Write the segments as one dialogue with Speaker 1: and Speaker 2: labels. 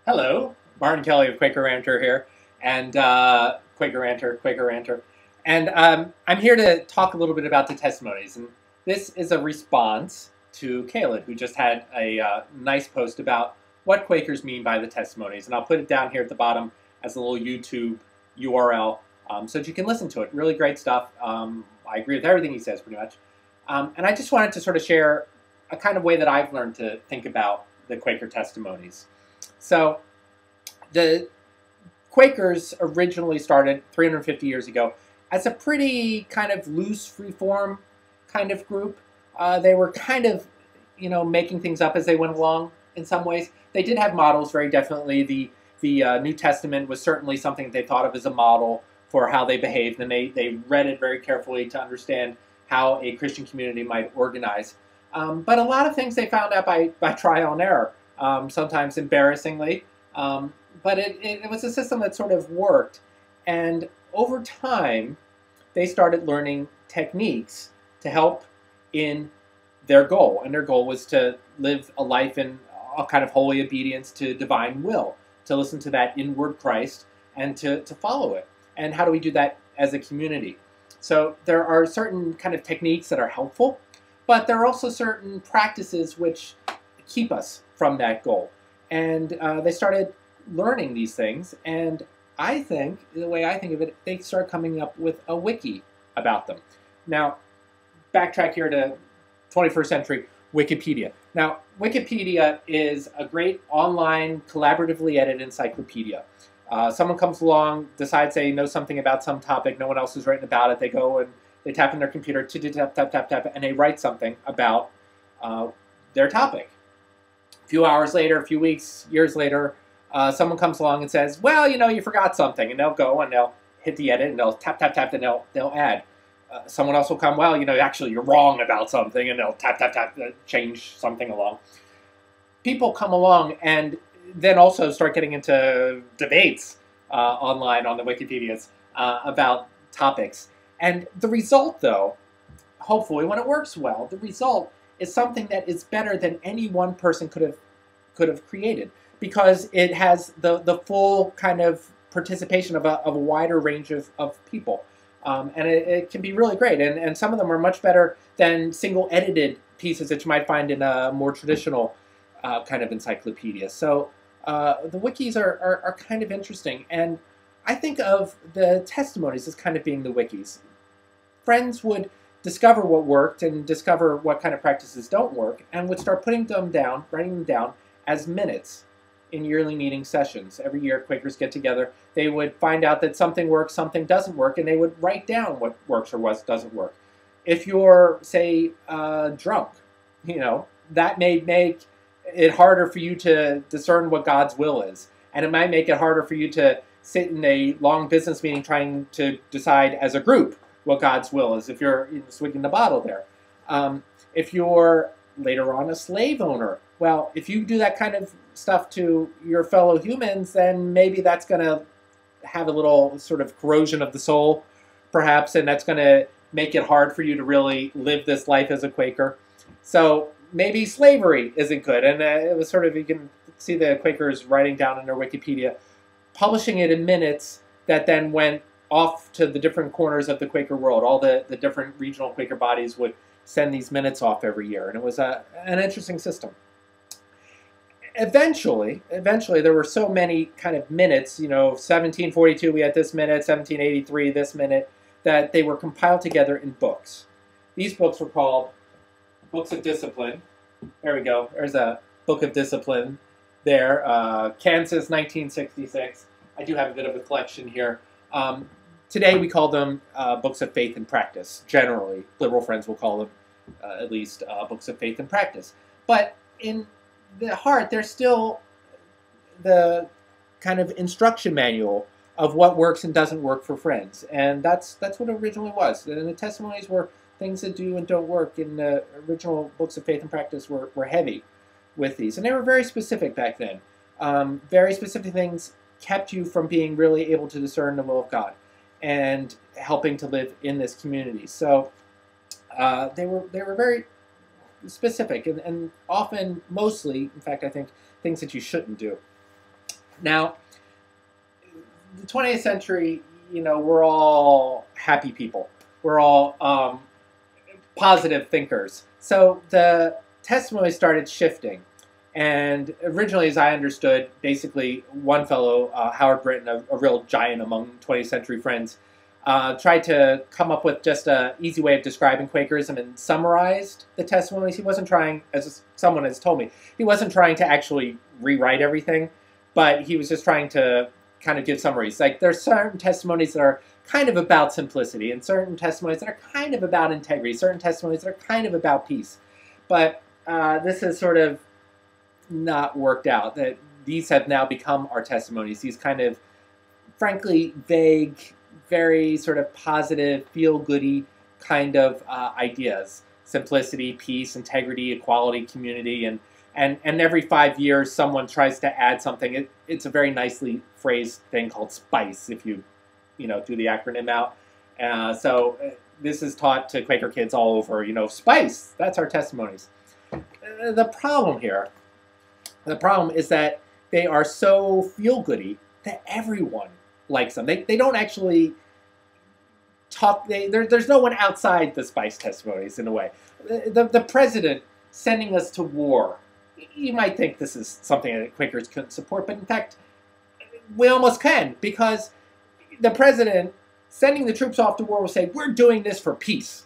Speaker 1: Hello, Martin Kelly of Quaker Ranter here, and Quaker Ranter, and I'm here to talk a little bit about the testimonies. And this is a response to Callid, who just had a nice post about what Quakers mean by the testimonies, and I'll put it down here at the bottom as a little YouTube URL so that you can listen to it. Really great stuff. I agree with everything he says, pretty much. And I just wanted to sort of share a kind of way that I've learned to think about the Quaker testimonies. So the Quakers originally started 350 years ago as a pretty kind of loose, free-form kind of group. They were kind of, making things up as they went along in some ways. They did have models, very definitely. The New Testament was certainly something they thought of as a model for how they behaved, and they read it very carefully to understand how a Christian community might organize. But a lot of things they found out by trial and error, sometimes embarrassingly. But it was a system that sort of worked. And over time, they started learning techniques to help in their goal. And their goal was to live a life in a kind of holy obedience to divine will, to listen to that inward Christ and to follow it. And how do we do that as a community? So there are certain kind of techniques that are helpful, but there are also certain practices which keep us from that goal. And they started learning these things, and I think, the way I think of it, they start coming up with a wiki about them. Now, backtrack here to 21st century Wikipedia. Now, Wikipedia is a great online, collaboratively edited encyclopedia. Someone comes along, decides they know something about some topic, no one else has written about it, they go and they tap in their computer, tap, tap, tap, tap, and they write something about their topic. A few hours later, a few weeks, years later, someone comes along and says, well, you forgot something, and they'll go and they'll hit the edit and they'll tap, tap, tap, and they'll add. Someone else will come, well, actually you're wrong about something, and they'll tap, tap, tap, change something along. People come along and then also start getting into debates online on the Wikipedias about topics. And the result, though, hopefully when it works well, the result is something that is better than any one person could have created, because it has the full kind of participation of a wider range of people. And it can be really great. And some of them are much better than single edited pieces that you might find in a more traditional kind of encyclopedia. So the wikis are kind of interesting. And I think of the testimonies as kind of being the wikis. Friends would discover what worked and discover what kind of practices don't work, and would start putting them down, writing them down as minutes in yearly meeting sessions. Every year Quakers get together, they would find out that something works, something doesn't work, and they would write down what works or what doesn't work. If you're, say, drunk, that may make it harder for you to discern what God's will is. And it might make it harder for you to sit in a long business meeting trying to decide as a group what God's will is, if you're swigging the bottle there. If you're, later on, a slave owner, well, if you do that kind of stuff to your fellow humans, then maybe that's going to have a little sort of corrosion of the soul, perhaps, and that's going to make it hard for you to really live this life as a Quaker. So maybe slavery isn't good. And it was sort of, you can see the Quakers writing down in their Wikipedia, publishing it in minutes that then went off to the different corners of the Quaker world. All the different regional Quaker bodies would send these minutes off every year, and it was an interesting system. Eventually, there were so many kind of minutes, 1742 we had this minute, 1783 this minute, that they were compiled together in books. These books were called Books of Discipline. There we go. There's a Book of Discipline there. Kansas, 1966. I do have a bit of a collection here. Today we call them Books of Faith and Practice. Generally, liberal friends will call them at least Books of Faith and Practice. But in the heart, they're still the kind of instruction manual of what works and doesn't work for friends. And that's what it originally was. And the testimonies were things that do and don't work. In the original Books of Faith and Practice were heavy with these. And they were very specific back then. Very specific things kept you from being really able to discern the will of God and helping to live in this community. So they were very specific and often, mostly, in fact, I think, things that you shouldn't do. Now, the 20th century, we're all happy people. We're all positive thinkers. So the testimony started shifting. And originally, as I understood, basically one fellow, Howard Brinton, a real giant among 20th century friends, tried to come up with just an easy way of describing Quakerism and summarized the testimonies. He wasn't trying, as someone has told me, he wasn't trying to actually rewrite everything, but he was just trying to kind of give summaries. Like, there's certain testimonies that are kind of about simplicity, and certain testimonies that are kind of about integrity, certain testimonies that are kind of about peace. But this has sort of not worked out. That these have now become our testimonies, these kind of, frankly, vague, very sort of positive, feel-goody kind of ideas. Simplicity, peace, integrity, equality, community, and every 5 years someone tries to add something. It's a very nicely phrased thing called SPICE, if you do the acronym out. So this is taught to Quaker kids all over, SPICE, that's our testimonies. The problem is that they are so feel-goody that everyone likes them. They don't actually talk, there's no one outside the SPICE testimonies in a way. The president sending us to war, you might think this is something that Quakers couldn't support, but in fact, we almost can, because the president sending the troops off to war will say, we're doing this for peace,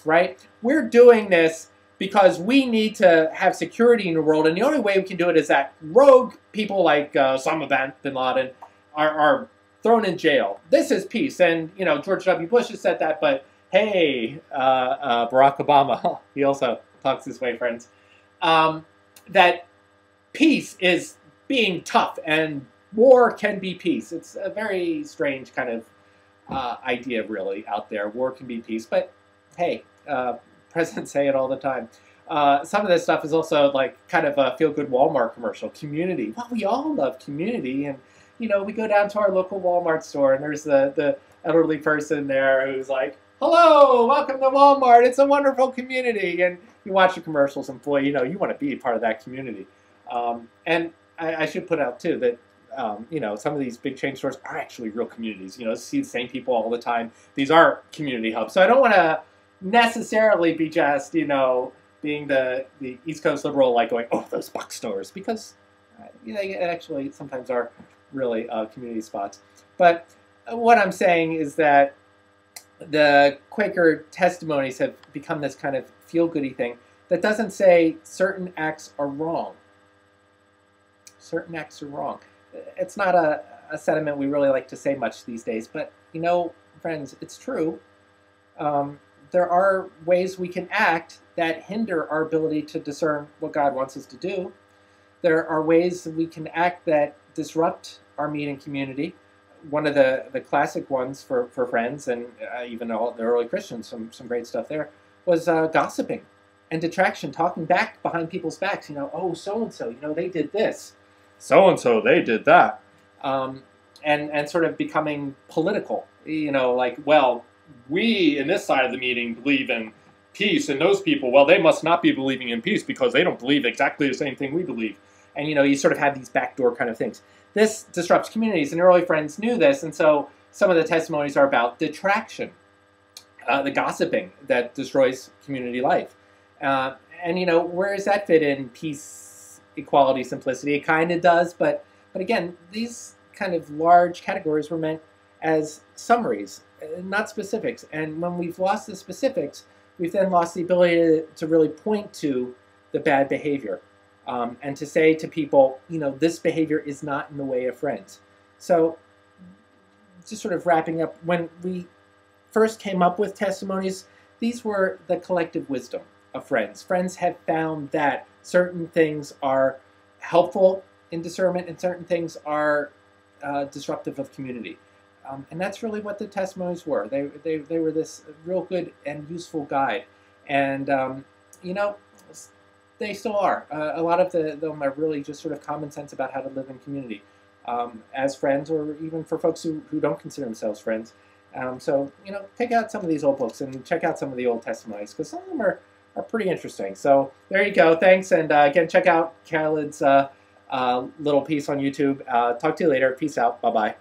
Speaker 1: right? We're doing this because we need to have security in the world, and the only way we can do it is that rogue people like Osama bin Laden are thrown in jail. This is peace. And, George W. Bush has said that, but hey, Barack Obama, he also talks this way, friends, that peace is being tough, and war can be peace. It's a very strange kind of idea, really, out there. War can be peace, but hey, presidents say it all the time. Some of this stuff is also like kind of a feel-good Walmart commercial. Community. Well, we all love community, and we go down to our local Walmart store, and there's the elderly person there who's like, "Hello, welcome to Walmart. It's a wonderful community." And you watch the commercials, and boy, you want to be part of that community. And I should put out too that some of these big chain stores are actually real communities. See the same people all the time. These are community hubs. So I don't want to necessarily be just, being the East Coast liberal, like going, oh, those box stores, because they actually sometimes are really community spots. But what I'm saying is that the Quaker testimonies have become this kind of feel-goody thing that doesn't say certain acts are wrong. Certain acts are wrong. It's not a sentiment we really like to say much these days, but, friends, it's true. There are ways we can act that hinder our ability to discern what God wants us to do. There are ways that we can act that disrupt our meeting community. One of the classic ones for friends, and even all the early Christians, some great stuff there, was gossiping and detraction, talking back behind people's backs. Oh, so-and-so, they did this. So-and-so, they did that. And sort of becoming political. Like, well, we in this side of the meeting believe in peace, and those people, well, they must not be believing in peace because they don't believe exactly the same thing we believe. And, you sort of have these backdoor kind of things. This disrupts communities, and early friends knew this, and so some of the testimonies are about detraction, the gossiping that destroys community life. And, where does that fit in peace, equality, simplicity? It kind of does, but again, these kind of large categories were meant as summaries, not specifics. And when we've lost the specifics, we've then lost the ability to really point to the bad behavior. And to say to people, this behavior is not in the way of friends. So just sort of wrapping up, when we first came up with testimonies, these were the collective wisdom of friends. Friends have found that certain things are helpful in discernment and certain things are disruptive of community. And that's really what the testimonies were. They were this real good and useful guide. And, they still are. A lot of them are really just sort of common sense about how to live in community as friends, or even for folks who don't consider themselves friends. So, take out some of these old books and check out some of the old testimonies, because some of them are pretty interesting. So there you go. Thanks. And again, check out Callid's little piece on YouTube. Talk to you later. Peace out. Bye-bye.